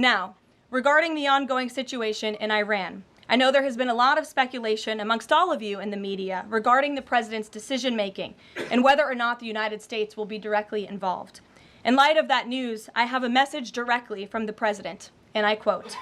Now, regarding the ongoing situation in Iran, I know there has been a lot of speculation amongst all of you in the media regarding the president's decision-making and whether or not the United States will be directly involved. In light of that news, I have a message directly from the president, and I quote,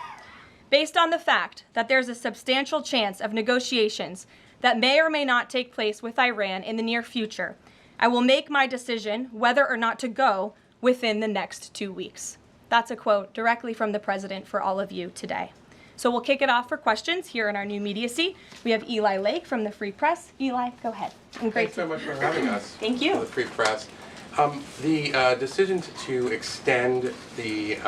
"Based on the fact that there's a substantial chance of negotiations that may or may not take place with Iran in the near future, I will make my decision whether or not to go within the next 2 weeks." That's a quote directly from the president for all of you today. So we'll kick it off for questions here in our new media seat. We have Eli Lake from the Free Press. Eli, go ahead. And Thanks so much for having us. Thank you. For the Free Press. The decision to extend the,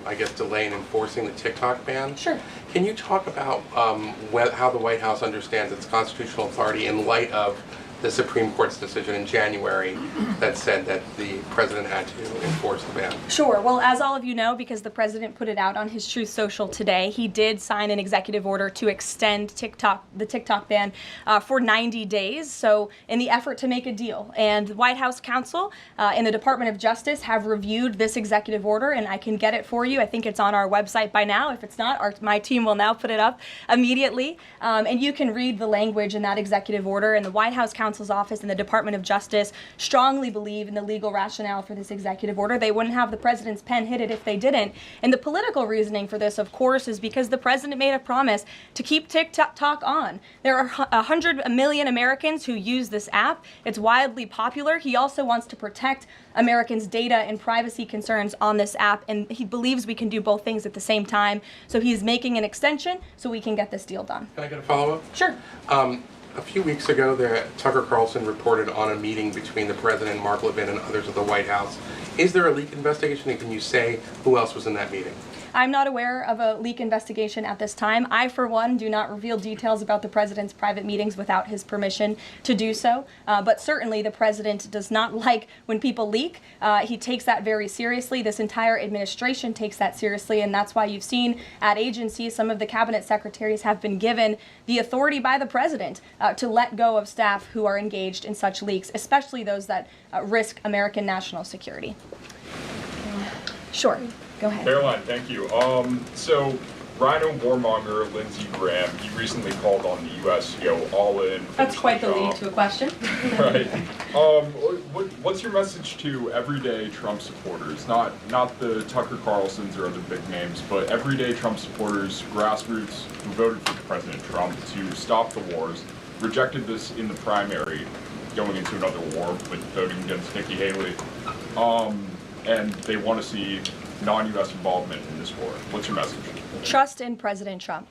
I guess, delay in enforcing the TikTok ban. Sure. Can you talk about how the White House understands its constitutional authority in light of the Supreme Court's decision in January that said that the president had to enforce the ban? Sure. Well, as all of you know, because the president put it out on his Truth Social today, he did sign an executive order to extend the TikTok ban for 90 days. So in the effort to make a deal. And the White House counsel and the Department of Justice have reviewed this executive order, and I can get it for you. I think it's on our website by now. If it's not, my team will now put it up immediately. And you can read the language in that executive order. And the White House counsel's office and the Department of Justice strongly believe in the legal rationale for this executive order. They wouldn't have the president's pen hit it if they didn't. And the political reasoning for this, of course, is because the president made a promise to keep TikTok on. There are 100 million Americans who use this app. It's wildly popular. He also wants to protect Americans' data and privacy concerns on this app, and he believes we can do both things at the same time. So he's making an extension so we can get this deal done. Can I get a follow-up? Sure. A few weeks ago, Tucker Carlson reported on a meeting between the president, Mark Levin, and others at the White House. Is there a leak investigation, and can you say who else was in that meeting? I'm not aware of a leak investigation at this time. I, for one, do not reveal details about the president's private meetings without his permission to do so. But certainly the president does not like when people leak. He takes that very seriously. This entire administration takes that seriously, and that's why you've seen at agencies some of the cabinet secretaries have been given the authority by the president to let go of staff who are engaged in such leaks, especially those that risk American national security. Sure. Go ahead. Caroline, thank you. So, Rhino warmonger Lindsey Graham, he recently called on the U.S. to go all in. That's quite the lead to a question. Right. What's your message to everyday Trump supporters? Not the Tucker Carlsons or other big names, but everyday Trump supporters, grassroots who voted for President Trump to stop the wars, rejected this in the primary, going into another war with voting against Nikki Haley, and they want to see non-U.S. involvement in this war. What's your message? Trust in President Trump.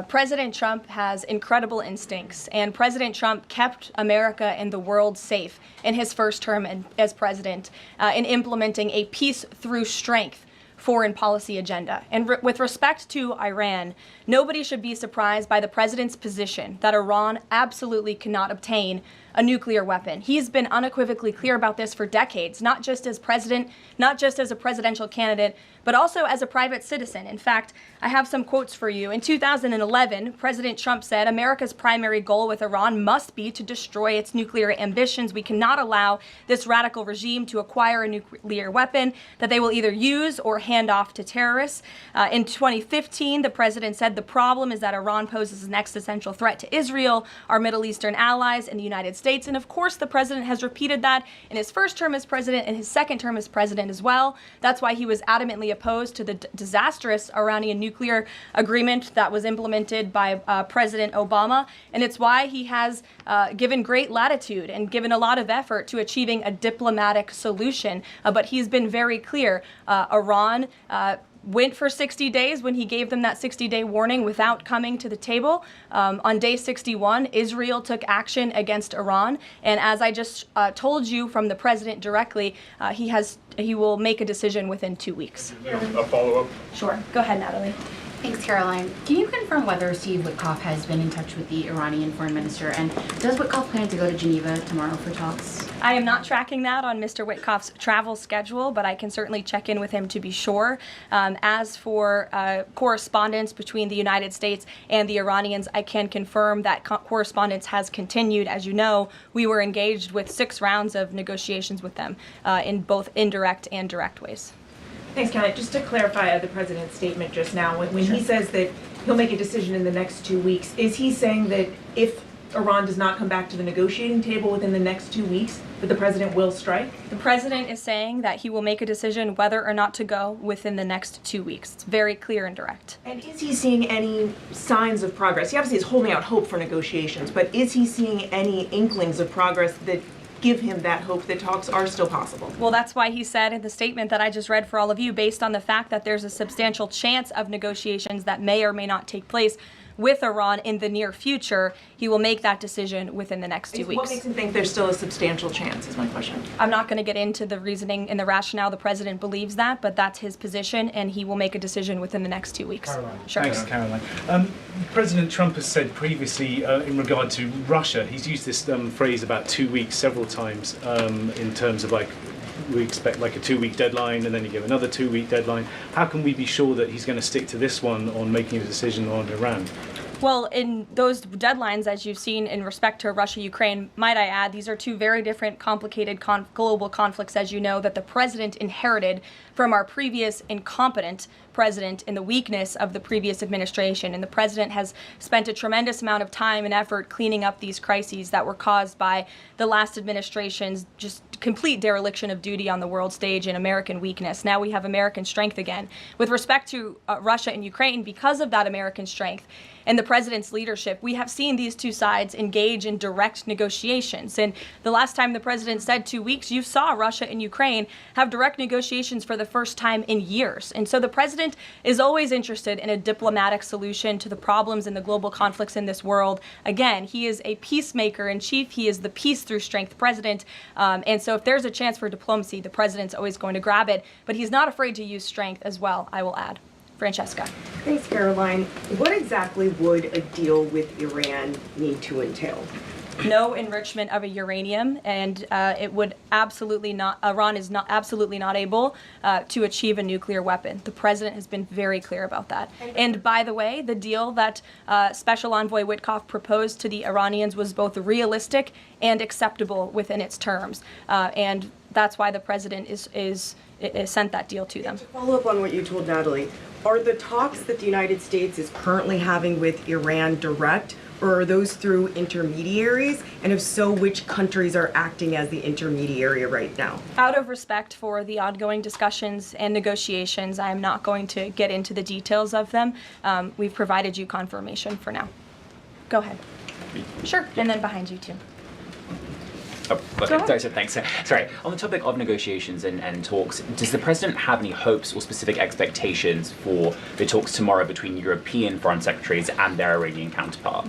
President Trump has incredible instincts, and President Trump kept America and the world safe in his first term as president in implementing a peace through strength foreign policy agenda. And with respect to Iran, nobody should be surprised by the president's position that Iran absolutely cannot obtain a nuclear weapon. He's been unequivocally clear about this for decades, not just as president, not just as a presidential candidate, but also as a private citizen. In fact, I have some quotes for you. In 2011, President Trump said, "America's primary goal with Iran must be to destroy its nuclear ambitions. We cannot allow this radical regime to acquire a nuclear weapon that they will either use or hand off to terrorists." In 2015, the president said, "The problem is that Iran poses an existential threat to Israel, our Middle Eastern allies, and the United States." And of course, the president has repeated that in his first term as president and his second term as president as well. That's why he was adamantly opposed to the disastrous Iranian nuclear agreement that was implemented by President Obama. And it's why he has given great latitude and given a lot of effort to achieving a diplomatic solution. But he's been very clear. Iran went for 60 days when he gave them that 60-day warning without coming to the table. On day 61, Israel took action against Iran. And as I just told you from the president directly, he will make a decision within 2 weeks. A follow-up? Sure. Go ahead, Natalie. Thanks, Caroline. Can you confirm whether Steve Witkoff has been in touch with the Iranian foreign minister? And does Witkoff plan to go to Geneva tomorrow for talks? I am not tracking that on Mr. Witkoff's travel schedule, but I can certainly check in with him to be sure. As for correspondence between the United States and the Iranians, I can confirm that correspondence has continued. As you know, we were engaged with 6 rounds of negotiations with them in both indirect and direct ways. Thanks, Caroline. Just to clarify the president's statement just now, when he says that he'll make a decision in the next 2 weeks, is he saying that if Iran does not come back to the negotiating table within the next 2 weeks, that the president will strike? The president is saying that he will make a decision whether or not to go within the next 2 weeks. It's very clear and direct. And is he seeing any signs of progress? He obviously is holding out hope for negotiations, but is he seeing any inklings of progress that give him that hope that talks are still possible? Well, that's why he said in the statement that I just read for all of you, based on the fact that there's a substantial chance of negotiations that may or may not take place with Iran in the near future, he will make that decision within the next 2 weeks. What makes him think there's still a substantial chance, is my question. I'm not going to get into the reasoning and the rationale the president believes that, but that's his position, and he will make a decision within the next 2 weeks. Karoline. Sure. Thanks, Caroline. President Trump has said previously in regard to Russia, he's used this phrase about 2 weeks several times in terms of like, we expect like a 2-week deadline and then you give another 2-week deadline. How can we be sure that he's going to stick to this one on making a decision on Iran? Well, in those deadlines, as you've seen in respect to Russia, Ukraine, might I add, these are two very different, complicated global conflicts, as you know, that the president inherited from our previous incompetent president in the weakness of the previous administration. And the president has spent a tremendous amount of time and effort cleaning up these crises that were caused by the last administration's just complete dereliction of duty on the world stage and American weakness. Now we have American strength again. With respect to Russia and Ukraine, because of that American strength and the president's leadership, we have seen these two sides engage in direct negotiations. And the last time the president said 2 weeks, you saw Russia and Ukraine have direct negotiations for the first time in years. And so the president is always interested in a diplomatic solution to the problems and the global conflicts in this world. Again, he is a peacemaker in chief. He is the peace through strength president. And so if there's a chance for diplomacy, the president's always going to grab it. But he's not afraid to use strength as well, I will add. Francesca. Thanks, Caroline. What exactly would a deal with Iran need to entail? No enrichment of a uranium, and it would absolutely not, Iran is not absolutely not able to achieve a nuclear weapon. The president has been very clear about that. And by the way, the deal that Special Envoy Witkoff proposed to the Iranians was both realistic and acceptable within its terms. And that's why the president is sent that deal to them. To follow up on what you told Natalie, are the talks that the United States is currently having with Iran direct, or are those through intermediaries? And if so, which countries are acting as the intermediary right now? Out of respect for the ongoing discussions and negotiations, I am not going to get into the details of them. We've provided you confirmation for now. Go ahead. Sure, and then behind you too. Oh, sorry, so thanks. Sorry, on the topic of negotiations and talks, does the president have any hopes or specific expectations for the talks tomorrow between European foreign secretaries and their Iranian counterpart?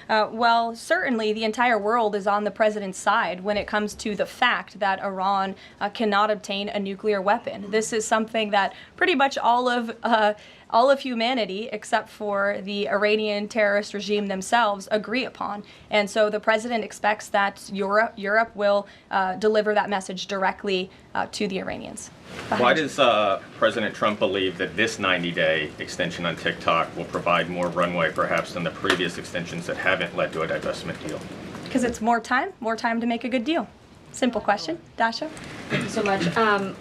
Well, certainly the entire world is on the president's side when it comes to the fact that Iran cannot obtain a nuclear weapon. This is something that pretty much all of humanity, except for the Iranian terrorist regime themselves, agree upon. And so the president expects that Europe will deliver that message directly to the Iranians. Why does President Trump believe that this 90-day extension on TikTok will provide more runway perhaps than the previous extensions that haven't led to a divestment deal? Because it's more time to make a good deal. Simple question. Dasha? Thank you so much.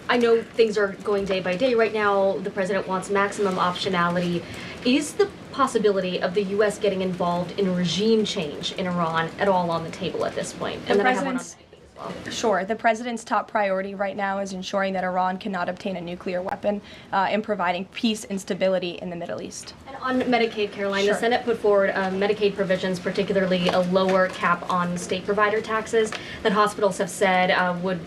I know things are going day by day right now. The president wants maximum optionality. Is the possibility of the U.S. getting involved in regime change in Iran at all on the table at this point? And then I have one on Medicaid as well. Sure. The president's top priority right now is ensuring that Iran cannot obtain a nuclear weapon and providing peace and stability in the Middle East. And on Medicaid, Caroline, Sure. the Senate put forward Medicaid provisions, particularly a lower cap on state provider taxes that hospitals have said would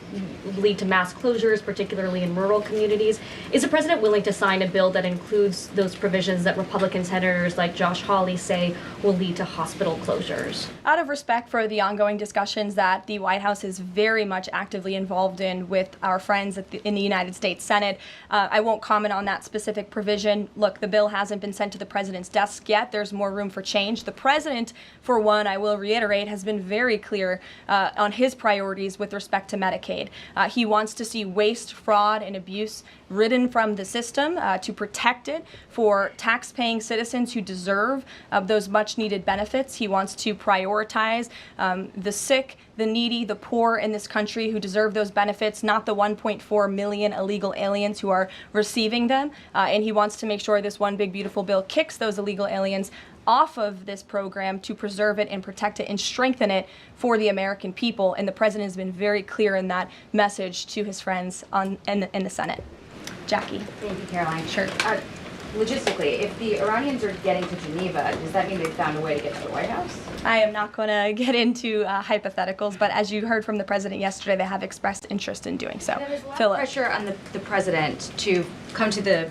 lead to mass closures, particularly in rural communities. Is the president willing to sign a bill that includes those provisions that Republican senators like Josh Hawley say will lead to hospital closures? Out of respect for the ongoing discussions that the White House is very much actively involved in with our friends in the United States Senate, I won't comment on that specific provision. Look, the bill hasn't been sent to the president's desk yet. There's more room for change. The president, for one, I will reiterate, has been very clear on his priorities with respect to Medicaid. He wants to see waste, fraud, and abuse ridden from the system, to protect it for tax-paying citizens who deserve those much-needed benefits. He wants to prioritize the sick, the needy, the poor in this country who deserve those benefits, not the 1.4 million illegal aliens who are receiving them. And he wants to make sure this one big beautiful bill kicks those illegal aliens off of this program to preserve it and protect it and strengthen it for the American people. And the president has been very clear in that message to his friends in the Senate. Jackie. Thank you, Caroline. Sure. Logistically, if the Iranians are getting to Geneva, does that mean they've found a way to get to the White House? I am not going to get into hypotheticals, but as you heard from the president yesterday, they have expressed interest in doing so. There's a lot Philip. of pressure on the president to come to the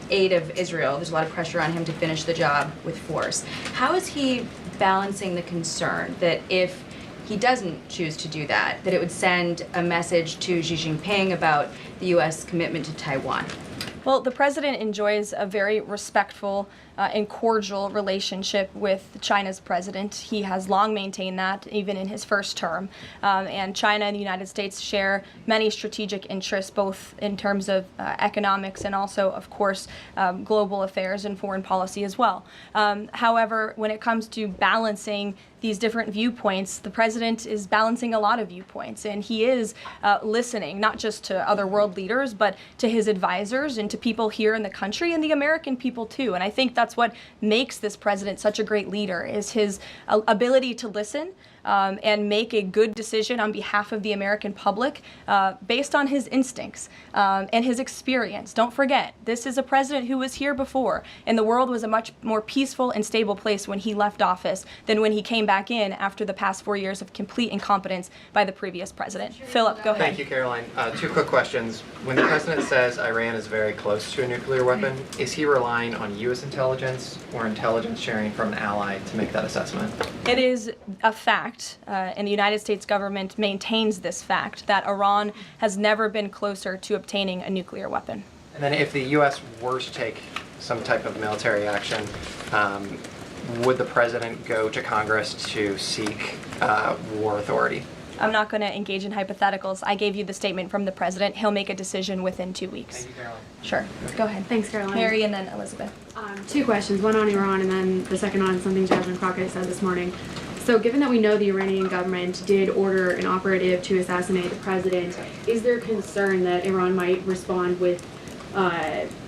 aid of Israel. There's a lot of pressure on him to finish the job with force. How is he balancing the concern that if he doesn't choose to do that, that it would send a message to Xi Jinping about the U.S. commitment to Taiwan? Well, the president enjoys a very respectful and cordial relationship with China's president. He has long maintained that, even in his first term. And China and the United States share many strategic interests, both in terms of economics and also, of course, global affairs and foreign policy as well. However, when it comes to balancing these different viewpoints, the president is balancing a lot of viewpoints, and he is listening not just to other world leaders, but to his advisors and to people here in the country and the American people too. And I think that's what makes this president such a great leader, is his ability to listen and make a good decision on behalf of the American public based on his instincts and his experience. Don't forget, this is a president who was here before, and the world was a much more peaceful and stable place when he left office than when he came back in after the past 4 years of complete incompetence by the previous president. Philip, go ahead. Thank you, Caroline. Two quick questions. When the president says Iran is very close to a nuclear weapon, is he relying on U.S. intelligence or intelligence sharing from an ally to make that assessment? It is a fact, and the United States government maintains this fact, that Iran has never been closer to obtaining a nuclear weapon. And then if the U.S. were to take some type of military action, would the president go to Congress to seek war authority? I'm not going to engage in hypotheticals. I gave you the statement from the president. He'll make a decision within 2 weeks. Thank you, Caroline. Sure. Go ahead. Thanks, Caroline. Mary and then Elizabeth. Two questions, one on Iran and then the second on something Jasmine Crockett said this morning. So given that we know the Iranian government did order an operative to assassinate the president, is there concern that Iran might respond with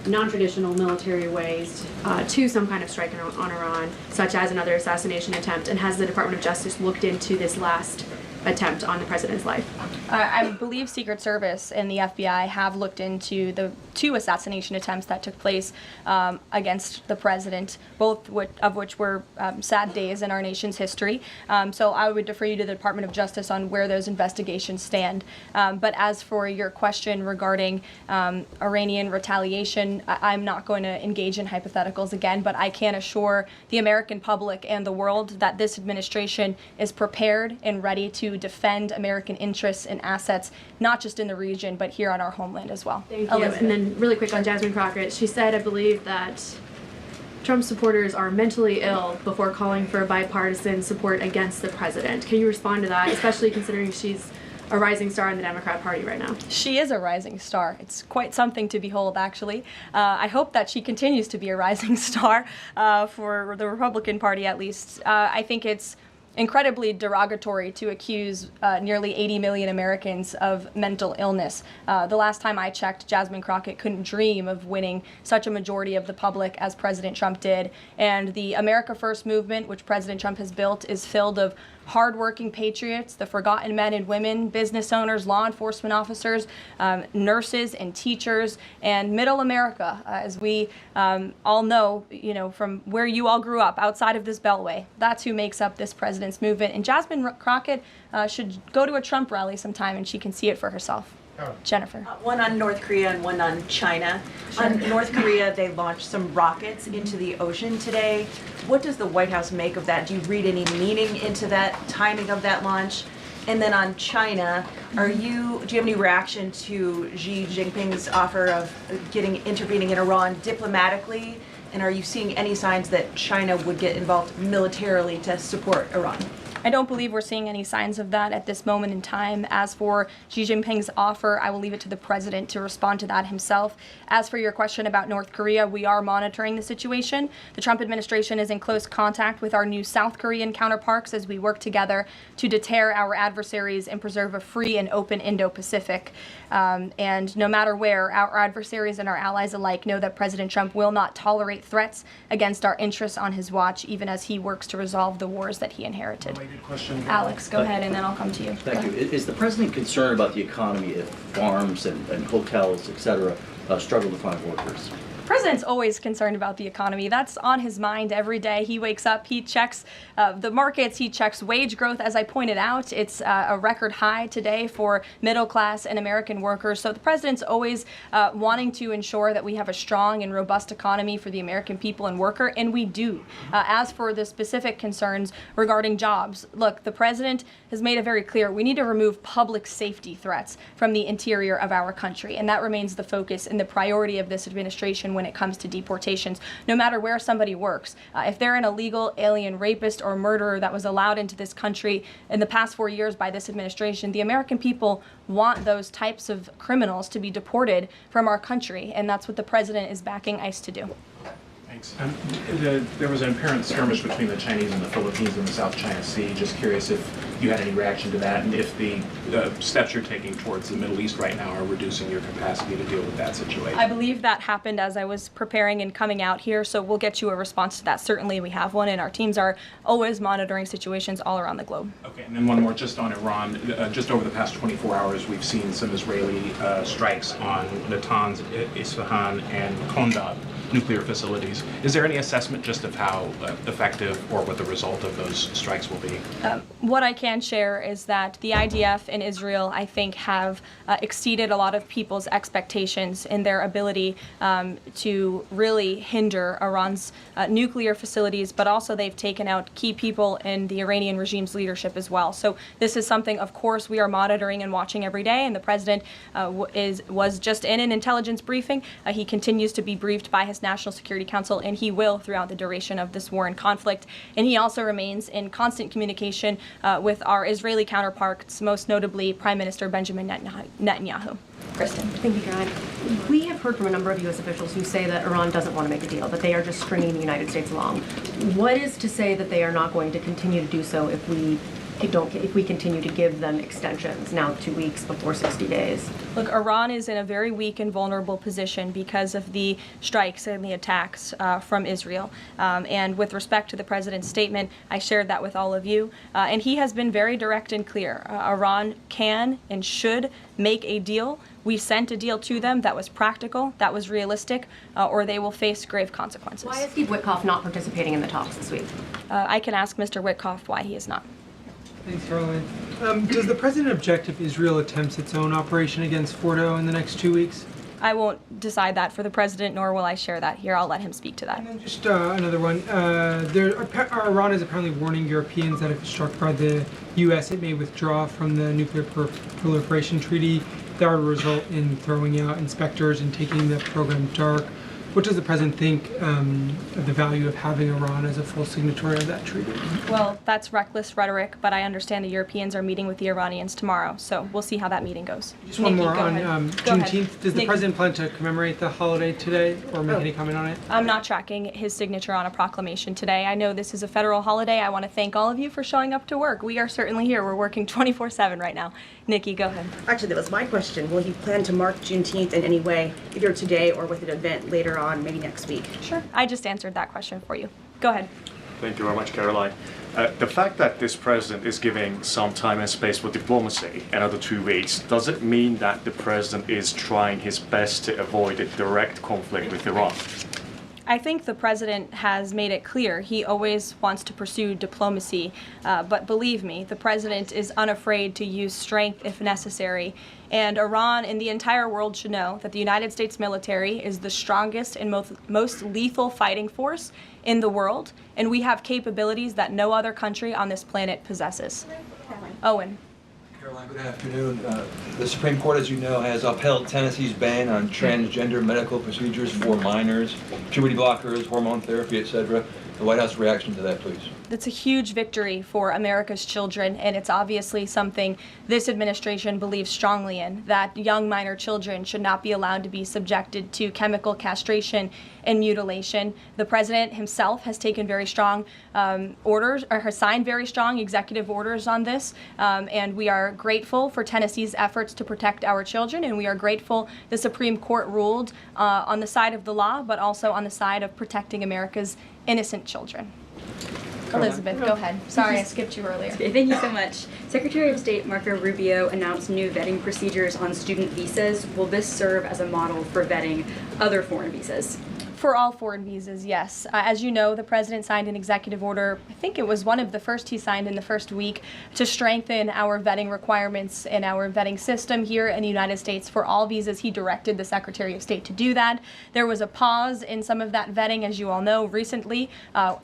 non-traditional military ways to some kind of strike on Iran, such as another assassination attempt? And has the Department of Justice looked into this last attempt on the president's life? I believe Secret Service and the FBI have looked into the 2 assassination attempts that took place against the president, both of which were sad days in our nation's history. So I would defer you to the Department of Justice on where those investigations stand. But as for your question regarding Iranian retaliation, I'm not going to engage in hypotheticals again, but I can assure the American public and the world that this administration is prepared and ready to defend American interests and assets, not just in the region, but here on our homeland as well. Thank you. And then really quick on Jasmine Crockett, she said, I believe, that Trump supporters are mentally ill before calling for bipartisan support against the president. Can you respond to that, especially considering she's a rising star in the Democrat Party right now? She is a rising star. It's quite something to behold, actually. I hope that she continues to be a rising star for the Republican Party, at least. I think it's incredibly derogatory to accuse nearly 80 million Americans of mental illness. The last time I checked, Jasmine Crockett couldn't dream of winning such a majority of the public as President Trump did. And the America First movement, which President Trump has built, is filled of hardworking patriots, the forgotten men and women, business owners, law enforcement officers, nurses and teachers, and middle America, as we all know, from where you all grew up, outside of this beltway. That's who makes up this president's movement. And Jasmine Crockett should go to a Trump rally sometime and she can see it for herself. Jennifer. One on North Korea and one on China. Sure. On North Korea, they launched some rockets into the ocean today. What does the White House make of that? Do you read any meaning into that timing of that launch? And then on China, do you have any reaction to Xi Jinping's offer of intervening in Iran diplomatically? And are you seeing any signs that China would get involved militarily to support Iran? I don't believe we're seeing any signs of that at this moment in time. As for Xi Jinping's offer, I will leave it to the president to respond to that himself. As for your question about North Korea, we are monitoring the situation. The Trump administration is in close contact with our new South Korean counterparts as we work together to deter our adversaries and preserve a free and open Indo-Pacific. And no matter where, our adversaries and our allies alike know that President Trump will not tolerate threats against our interests on his watch, even as he works to resolve the wars that he inherited. Question. Alex, go ahead, and then I'll come to you. Thank you. Is the president concerned about the economy if farms and hotels, et cetera, struggle to find workers? The president's always concerned about the economy. That's on his mind every day. He wakes up, he checks the markets, he checks wage growth. As I pointed out, it's a record high today for middle class and American workers. So the president's always wanting to ensure that we have a strong and robust economy for the American people and worker, and we do. As for the specific concerns regarding jobs, look, the president has made it very clear we need to remove public safety threats from the interior of our country, and that remains the focus and the priority of this administration when it comes to deportations, no matter where somebody works. If they're an illegal alien rapist or murderer that was allowed into this country in the past 4 years by this administration, the American people want those types of criminals to be deported from our country, and that's what the president is backing ICE to do. Thanks. There was an apparent skirmish between the Chinese and the Philippines in the South China Sea. Just curious if you had any reaction to that, and if the steps you're taking towards the Middle East right now are reducing your capacity to deal with that situation. I believe that happened as I was preparing and coming out here, so we'll get you a response to that. Certainly we have one, and our teams are always monitoring situations all around the globe. Okay, and then one more just on Iran. Just over the past 24 hours, we've seen some Israeli strikes on Natanz, Isfahan, and Kondab nuclear facilities. Is there any assessment just of how effective or what the result of those strikes will be? What I can share is that the IDF and Israel, I think, have exceeded a lot of people's expectations in their ability to really hinder Iran's nuclear facilities, but also they've taken out key people in the Iranian regime's leadership as well. So this is something, of course, we are monitoring and watching every day, and the president was just in an intelligence briefing. He continues to be briefed by his National Security Council, and he will throughout the duration of this war and conflict. And he also remains in constant communication with our Israeli counterparts, most notably Prime Minister Benjamin Netanyahu. Kristen. Thank you, Caroline. We have heard from a number of U.S. officials who say that Iran doesn't want to make a deal, that they are just stringing the United States along. What is to say that they are not going to continue to do so if we continue to give them extensions, now 2 weeks before 60 days? Look, Iran is in a very weak and vulnerable position because of the strikes and the attacks from Israel. And with respect to the president's statement, I shared that with all of you. And he has been very direct and clear. Iran can and should make a deal. We sent a deal to them that was practical, that was realistic, or they will face grave consequences. Why is Steve Witkoff not participating in the talks this week? I can ask Mr. Witkoff why he is not. Thanks, Karoline. Does the president object if Israel attempts its own operation against Fordo in the next 2 weeks? I won't decide that for the president, nor will I share that here. I'll let him speak to that. And then just another one. Iran is apparently warning Europeans that if struck by the U.S., it may withdraw from the nuclear proliferation treaty. That would result in throwing out inspectors and taking the program dark. What does the president think of the value of having Iran as a full signatory of that treaty? Well, that's reckless rhetoric, but I understand the Europeans are meeting with the Iranians tomorrow, so we'll see how that meeting goes. Just one more on Juneteenth. Does the president plan to commemorate the holiday today or make any comment on it? I'm not tracking his signature on a proclamation today. I know this is a federal holiday. I want to thank all of you for showing up to work. We are certainly here. We're working 24/7 right now. Nikki, go ahead. Actually, that was my question. Will he plan to mark Juneteenth in any way, either today or with an event later on, maybe next week? Sure. I just answered that question for you. Go ahead. Thank you very much, Caroline. The fact that this president is giving some time and space for diplomacy, another 2 weeks, does it mean that the president is trying his best to avoid a direct conflict with Iran? I think the president has made it clear he always wants to pursue diplomacy, but believe me, the president is unafraid to use strength if necessary. And Iran and the entire world should know that the United States military is the strongest and most lethal fighting force in the world, and we have capabilities that no other country on this planet possesses. Owen. Caroline, good afternoon. The Supreme Court, as you know, has upheld Tennessee's ban on transgender medical procedures for minors, puberty blockers, hormone therapy, etc. The White House reaction to that, please. That's a huge victory for America's children, and it's obviously something this administration believes strongly in, that young minor children should not be allowed to be subjected to chemical castration and mutilation. The president himself has taken very strong orders, or has signed very strong executive orders on this, and we are grateful for Tennessee's efforts to protect our children, and we are grateful the Supreme Court ruled on the side of the law, but also on the side of protecting America's innocent children. Elizabeth, go ahead. Sorry, I skipped you earlier. Okay, thank you so much. Secretary of State Marco Rubio announced new vetting procedures on student visas. Will this serve as a model for vetting other foreign visas? For all foreign visas, yes. As you know, the president signed an executive order, I think it was one of the first he signed in the first week, to strengthen our vetting requirements and our vetting system here in the United States for all visas. He directed the Secretary of State to do that. There was a pause in some of that vetting, as you all know, recently,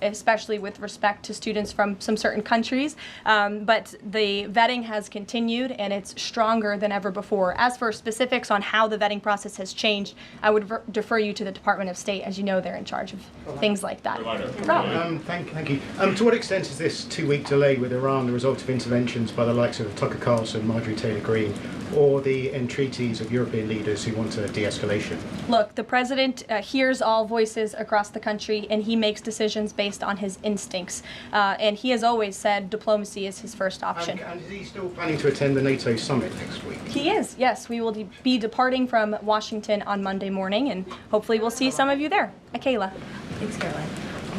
especially with respect to students from some certain countries. But the vetting has continued, and it's stronger than ever before. As for specifics on how the vetting process has changed, I would defer you to the Department of State. As you know, they're in charge of things like that. Thank you. To what extent is this 2-week delay with Iran the result of interventions by the likes of Tucker Carlson, Marjorie Taylor Greene, or the entreaties of European leaders who want a de-escalation? Look, the president hears all voices across the country, and he makes decisions based on his instincts. And he has always said diplomacy is his first option. And is he still planning to attend the NATO summit next week? He is, yes. We will be departing from Washington on Monday morning, and hopefully we'll see some of you there. Kayla. Thanks, Caroline.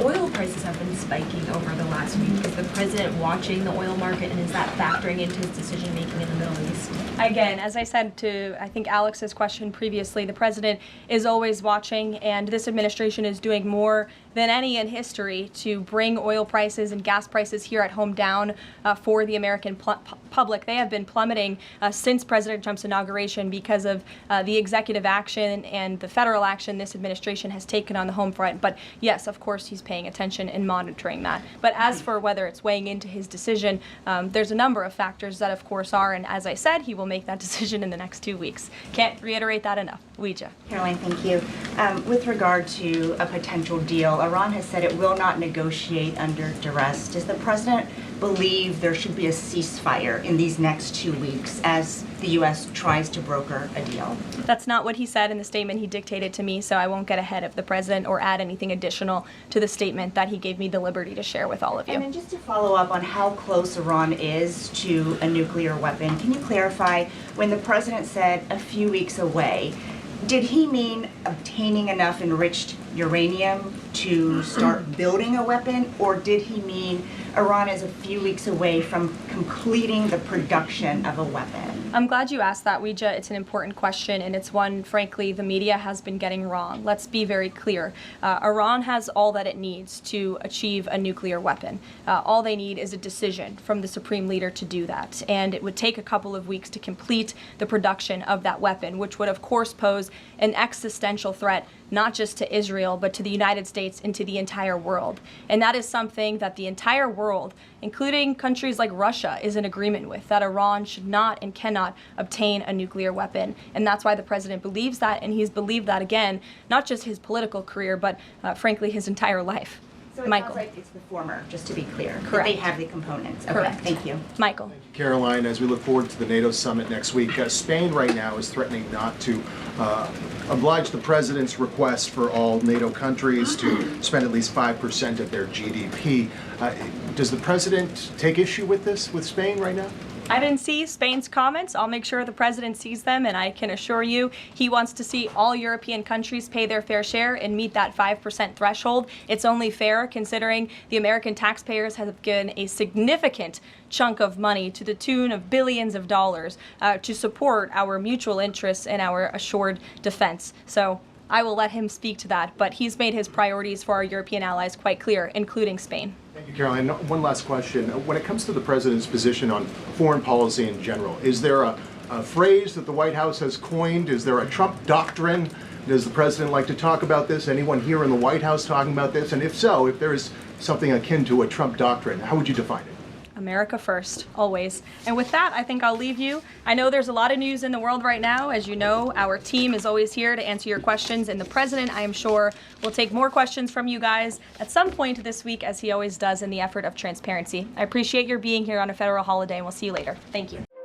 Oil prices have been spiking over the last week. Is the president watching the oil market, and is that factoring into his decision-making in the Middle East? Again, as I said to, I think, Alex's question previously, the president is always watching, and this administration is doing more than any in history to bring oil prices and gas prices here at home down for the American public. They have been plummeting since President Trump's inauguration because of the executive action and the federal action this administration has taken on the home front. But yes, of course, he's paying attention and monitoring that. But as for whether it's weighing into his decision, there's a number of factors that, of course, are, and as I said, he will make that decision in the next 2 weeks. Can't reiterate that enough. Ouija. Caroline, thank you. With regard to a potential deal, Iran has said it will not negotiate under duress. Does the president believe there should be a ceasefire in these next 2 weeks as the U.S. tries to broker a deal? That's not what he said in the statement he dictated to me, so I won't get ahead of the president or add anything additional to the statement that he gave me the liberty to share with all of you. And then just to follow up on how close Iran is to a nuclear weapon, can you clarify when the president said a few weeks away, did he mean obtaining enough enriched uranium to start building a weapon, or did he mean Iran is a few weeks away from completing the production of a weapon? I'm glad you asked that, Ouija. It's an important question, and it's one, frankly, the media has been getting wrong. Let's be very clear. Iran has all that it needs to achieve a nuclear weapon. All they need is a decision from the supreme leader to do that, and it would take a couple of weeks to complete the production of that weapon, which would, of course, pose an existential threat not just to Israel, but to the United States and to the entire world. And that is something that the entire world, including countries like Russia, is in agreement with, that Iran should not and cannot obtain a nuclear weapon. And that's why the president believes that, and he's believed that, again, not just his political career, but frankly, his entire life. So it Michael. sounds like it's the former, just to be clear. Correct. They have the components. Okay, Correct. thank you. Michael. Caroline, as we look forward to the NATO summit next week, Spain right now is threatening not to oblige the president's request for all NATO countries to spend at least 5% of their GDP. Does the president take issue with this, with Spain right now? I didn't see Spain's comments. I'll make sure the president sees them, and I can assure you he wants to see all European countries pay their fair share and meet that 5% threshold. It's only fair considering the American taxpayers have given a significant chunk of money to the tune of billions of dollars to support our mutual interests and our assured defense. So I will let him speak to that, but he's made his priorities for our European allies quite clear, including Spain. Thank you, Caroline. One last question. When it comes to the president's position on foreign policy in general, is there a phrase that the White House has coined? Is there a Trump doctrine? Does the president like to talk about this? Anyone here in the White House talking about this? And if so, if there is something akin to a Trump doctrine, how would you define it? America first, always. And with that, I think I'll leave you. I know there's a lot of news in the world right now. As you know, our team is always here to answer your questions, and the president, I am sure, will take more questions from you guys at some point this week, as he always does in the effort of transparency. I appreciate your being here on a federal holiday, and we'll see you later. Thank you.